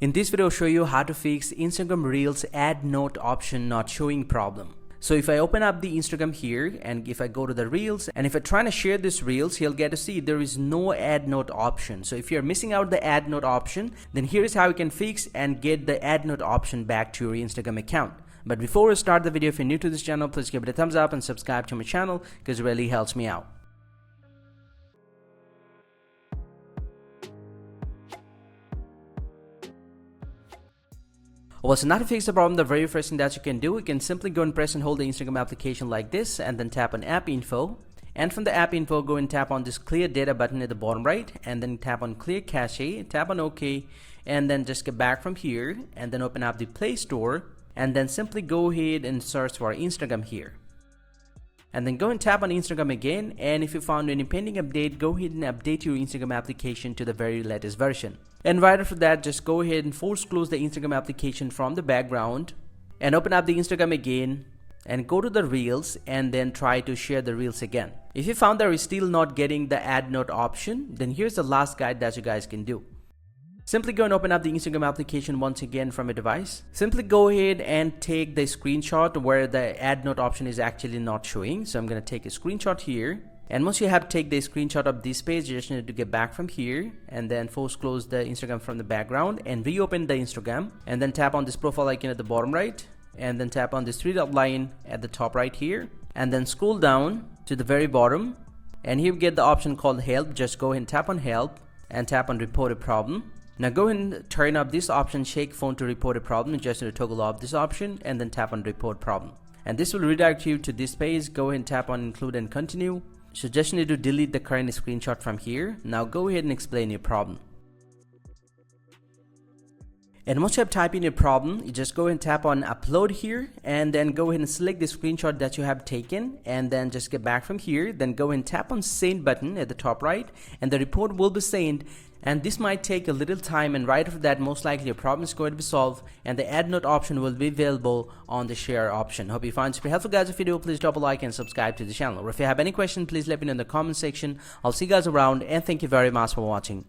In this video, I'll show you how to fix Instagram Reels add note option not showing problem. So if I open up the Instagram here and if I go to the Reels and if I try to share this Reels, you'll get to see there is no add note option. So if you're missing out the add note option, then here's how you can fix and get the add note option back to your Instagram account. But before we start the video, if you're new to this channel, please give it a thumbs up and subscribe to my channel because it really helps me out. Well, so now to fix the problem, the very first thing that you can do, you can simply go and press and hold the Instagram application like this and then tap on app info. And from the app info, go and tap on this clear data button at the bottom right and then tap on clear cache, tap on OK, and then just get back from here and then open up the Play Store and then simply go ahead and search for Instagram here. And then go and tap on Instagram again, and if you found any pending update, go ahead and update your Instagram application to the very latest version. And right after that, just go ahead and force close the Instagram application from the background and open up the Instagram again and go to the Reels and then try to share the Reels again. If you found that you're still not getting the add note option, then here's the last guide that you guys can do. Simply go and open up the Instagram application once again from a device. Simply go ahead and take the screenshot where the add note option is actually not showing. So I'm going to take a screenshot here. And once you have take the screenshot of this page, you just need to get back from here and then force close the Instagram from the background and reopen the Instagram and then tap on this profile icon at the bottom right and then tap on this three dot line at the top right here and then scroll down to the very bottom and here we get the option called help. Just go ahead and tap on help and tap on report a problem. Now go ahead and turn up this option, shake phone to report a problem. Just need to toggle off this option and then tap on report problem. And this will redirect you to this page. Go ahead and tap on include and continue. So just need to delete the current screenshot from here. Now go ahead and explain your problem. And once you have typed in your problem, you just go ahead and tap on upload here and then go ahead and select the screenshot that you have taken and then just get back from here. Then go ahead and tap on send button at the top right and the report will be sent. And this might take a little time, and right after that, most likely your problem is going to be solved and the add note option will be available on the share option. Hope you find it super helpful, guys. If you do, please drop a like and subscribe to the channel. Or if you have any questions, please let me know in the comment section. I'll see you guys around and thank you very much for watching.